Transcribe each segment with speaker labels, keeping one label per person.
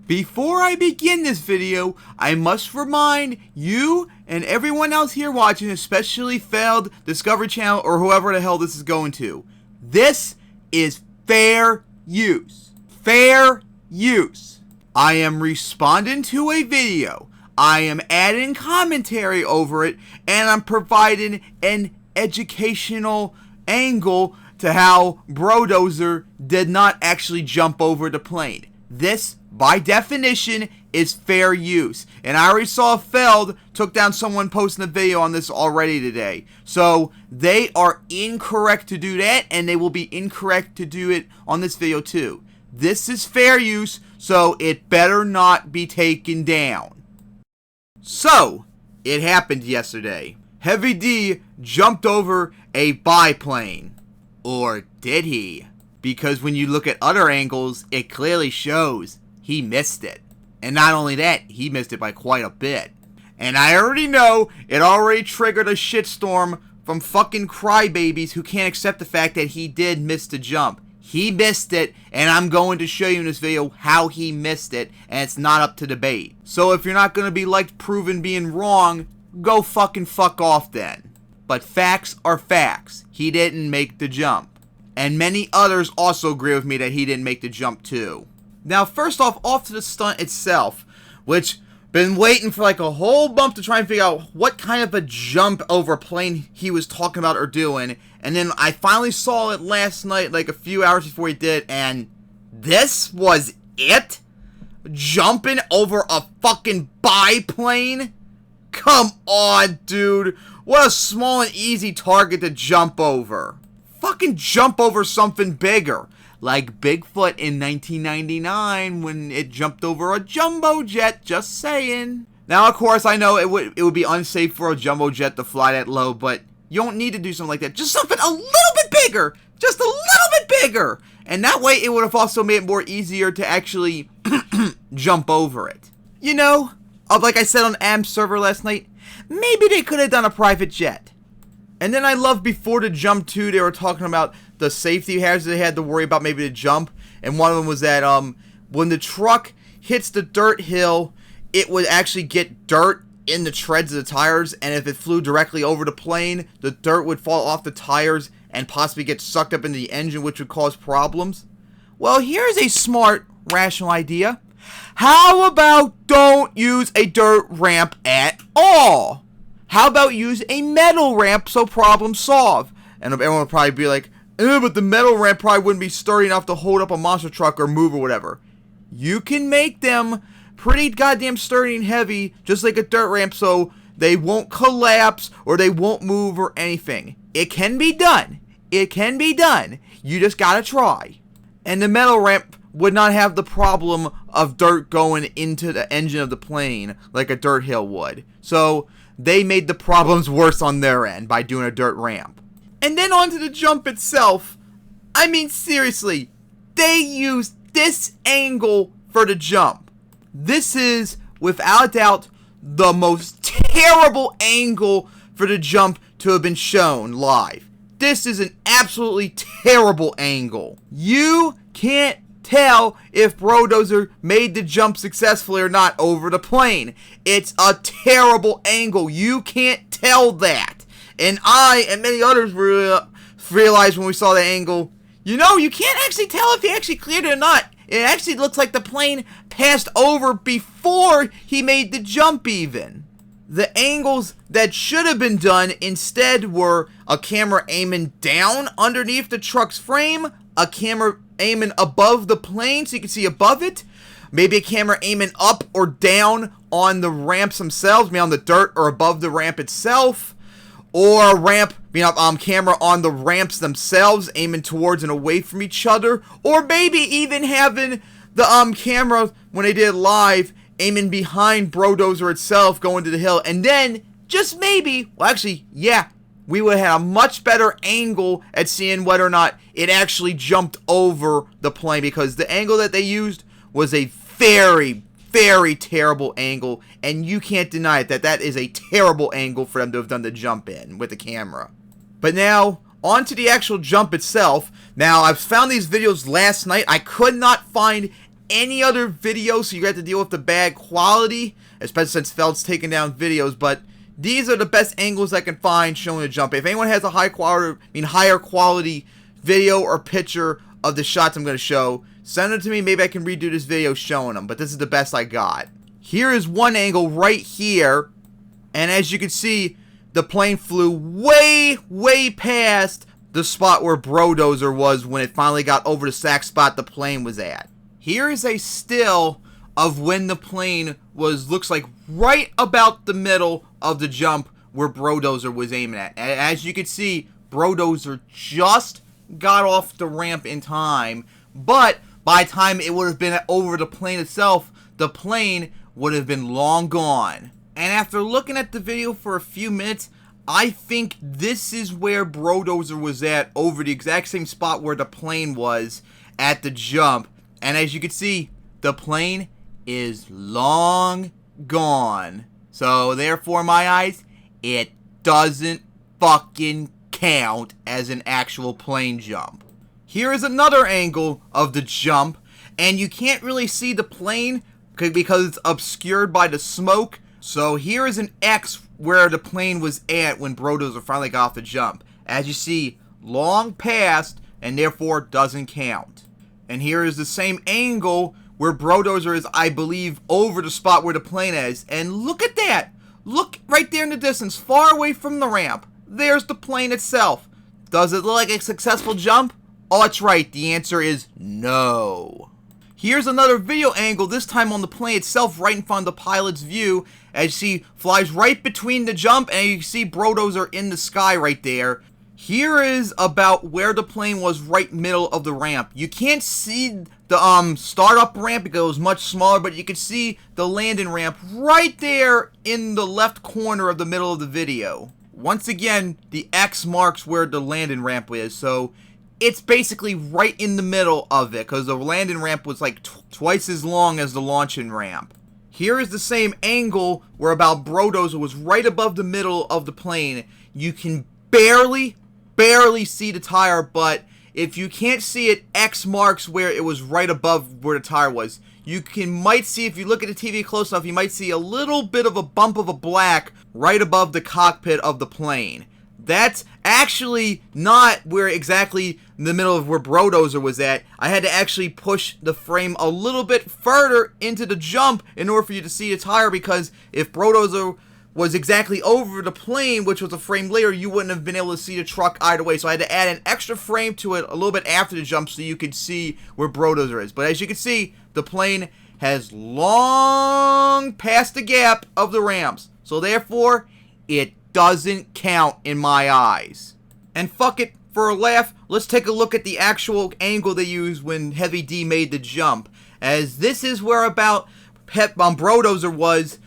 Speaker 1: Before I begin this video, I must remind you and everyone else here watching, especially failed Discovery Channel or whoever the hell this is going to. This is fair use. Fair use. I am responding to a video. I am adding commentary over it, and I'm providing an educational angle to how BroDozer did not actually jump over the plane. This, by definition, is fair use. And I already saw Feld took down someone posting a video on this already today. So they are incorrect to do that, and they will be incorrect to do it on this video too. This is fair use, so it better not be taken down. So, it happened yesterday. Heavy D jumped over a biplane. Or did he? Because when you look at other angles, it clearly shows he missed it. And not only that, he missed it by quite a bit. And I already know it already triggered a shitstorm from fucking crybabies who can't accept the fact that he did miss the jump. He missed it, and I'm going to show you in this video how he missed it, and it's not up to debate. So if you're not going to be liked proven being wrong, go fucking fuck off then. But facts are facts. He didn't make the jump. And many others also agree with me that he didn't make the jump too. Now first off to the stunt itself, which been waiting for like a whole bump to try and figure out what kind of a jump over a plane he was talking about or doing. And then I finally saw it last night, like a few hours before he did, and this was it? Jumping over a fucking biplane? Come on, dude. What a small and easy target to jump over. Fucking jump over something bigger. Like Bigfoot in 1999 when it jumped over a jumbo jet, just saying. Now, of course, I know it would be unsafe for a jumbo jet to fly that low, but you don't need to do something like that. Just something a little bit bigger. Just a little bit bigger. And that way, it would have also made it more easier to actually jump over it. You know, like I said on AM's server last night, maybe they could have done a private jet. And then I love before the jump too, they were talking about the safety hazards they had to worry about maybe the jump. And one of them was that when the truck hits the dirt hill, it would actually get dirt in the treads of the tires. And if it flew directly over the plane, the dirt would fall off the tires and possibly get sucked up into the engine, which would cause problems. Well, here's a smart, rational idea. How about don't use a dirt ramp at all? How about use a metal ramp so problem solved? And everyone would probably be like, but the metal ramp probably wouldn't be sturdy enough to hold up a monster truck or move or whatever. You can make them pretty goddamn sturdy and heavy, just like a dirt ramp, so they won't collapse or they won't move or anything. It can be done. It can be done. You just gotta try. And the metal ramp would not have the problem of dirt going into the engine of the plane like a dirt hill would. So they made the problems worse on their end by doing a dirt ramp. And then onto the jump itself. I mean, seriously, they used this angle for the jump. This is, without a doubt, the most terrible angle for the jump to have been shown live. This is an absolutely terrible angle. You can't tell if BroDozer made the jump successfully or not over the plane. It's a terrible angle. You can't tell that. And I and many others realized when we saw the angle, you know, you can't actually tell if he actually cleared it or not. It actually looks like the plane passed over before he made the jump even. The angles that should have been done instead were a camera aiming down underneath the truck's frame, a camera aiming above the plane so you can see above it, maybe a camera aiming up or down on the ramps themselves, maybe on the dirt or above the ramp itself, or a ramp, camera on the ramps themselves aiming towards and away from each other, or maybe even having the camera when they did it live aiming behind BroDozer itself going to the hill, and then just maybe, well actually, yeah, we would have a much better angle at seeing whether or not it actually jumped over the plane, because the angle that they used was a very, very terrible angle, and you can't deny it that is a terrible angle for them to have done the jump in with the camera. But now, on to the actual jump itself. Now, I've found these videos last night. I could not find any other video, so you have to deal with the bad quality, especially since Feld's taking down videos, but these are the best angles I can find showing the jump. If anyone has a higher quality video or picture of the shots I'm going to show, send it to me. Maybe I can redo this video showing them, but this is the best I got. Here is one angle right here, and as you can see, the plane flew way past the spot where BroDozer was when it finally got over the exact spot the plane was at. Here is a still of when the plane looks like right about the middle of the jump where BroDozer was aiming at. And as you can see, BroDozer just got off the ramp in time, but by the time it would have been over the plane itself, the plane would have been long gone. And after looking at the video for a few minutes, I think this is where BroDozer was at, over the exact same spot where the plane was at the jump. And as you can see, the plane is long gone. So therefore, my eyes, it doesn't fucking count as an actual plane jump. Here is another angle of the jump, and you can't really see the plane because it's obscured by the smoke. So here is an X where the plane was at when BroDozer finally got off the jump. As you see, long past, and therefore doesn't count. And here is the same angle where BroDozer is, I believe, over the spot where the plane is. And look at that! Look right there in the distance, far away from the ramp. There's the plane itself. Does it look like a successful jump? Oh, that's right. The answer is no. Here's another video angle, this time on the plane itself, right in front of the pilot's view. As you see, flies right between the jump, and you can see BroDozer in the sky right there. Here is about where the plane was, right middle of the ramp. You can't see the startup ramp because it was much smaller, but you can see the landing ramp right there in the left corner of the middle of the video. Once again, the X marks where the landing ramp is, so it's basically right in the middle of it, because the landing ramp was like twice as long as the launching ramp. Here is the same angle where about BroDozer was right above the middle of the plane. You can barely see the tire, but if you can't see it, X marks where it was right above where the tire was. You might see, if you look at the TV close enough, you might see a little bit of a bump of a black right above the cockpit of the plane. That's actually not where exactly in the middle of where BroDozer was at. I had to actually push the frame a little bit further into the jump in order for you to see the tire, because if BroDozer was exactly over the plane, which was a frame later, you wouldn't have been able to see the truck either way. So I had to add an extra frame to it a little bit after the jump so you could see where BroDozer is. But as you can see, the plane has long passed the gap of the ramps. So therefore, it doesn't count in my eyes. And fuck it, for a laugh, let's take a look at the actual angle they used when Heavy D made the jump. As this is where about BroDozer was,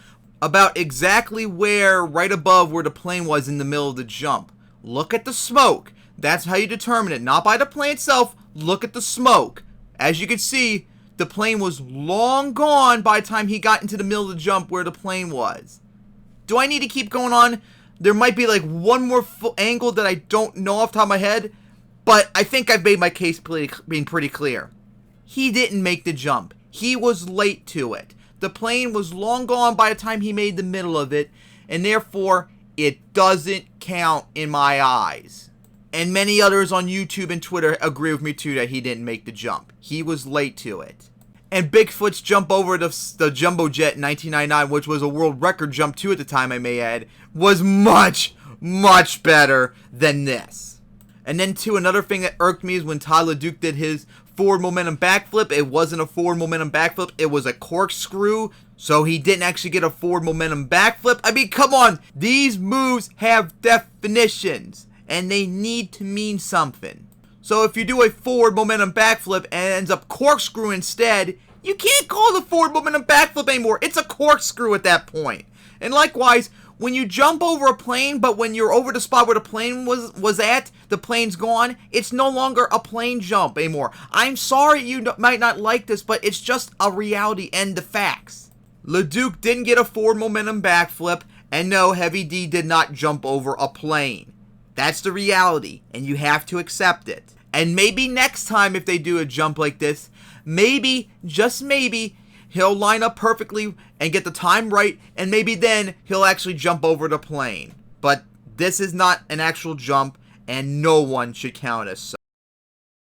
Speaker 1: about exactly where, right above where the plane was in the middle of the jump. Look at the smoke. That's how you determine it. Not by the plane itself. Look at the smoke. As you can see, the plane was long gone by the time he got into the middle of the jump where the plane was. Do I need to keep going on? There might be like one more angle that I don't know off the top of my head, but I think I've made my case being pretty clear. He didn't make the jump. He was late to it. The plane was long gone by the time he made the middle of it, and therefore, it doesn't count in my eyes. And many others on YouTube and Twitter agree with me too that he didn't make the jump. He was late to it. And Bigfoot's jump over the Jumbo Jet in 1999, which was a world record jump too at the time, I may add, was much better than this. And then too, another thing that irked me is when Todd LeDuc did his forward momentum backflip. It wasn't a forward momentum backflip, it was a corkscrew, so he didn't actually get a forward momentum backflip. I mean, come on, these moves have definitions, and they need to mean something. So if you do a forward momentum backflip and it ends up corkscrew instead, you can't call it a forward momentum backflip anymore. It's a corkscrew at that point. And likewise, when you jump over a plane, but when you're over the spot where the plane was at, the plane's gone, it's no longer a plane jump anymore. I'm sorry you might not like this, but it's just a reality and the facts. LeDuc didn't get a forward momentum backflip, and no, Heavy D did not jump over a plane. That's the reality, and you have to accept it. And maybe next time if they do a jump like this, maybe, just maybe, he'll line up perfectly and get the time right, and maybe then he'll actually jump over the plane. But this is not an actual jump, and no one should count us.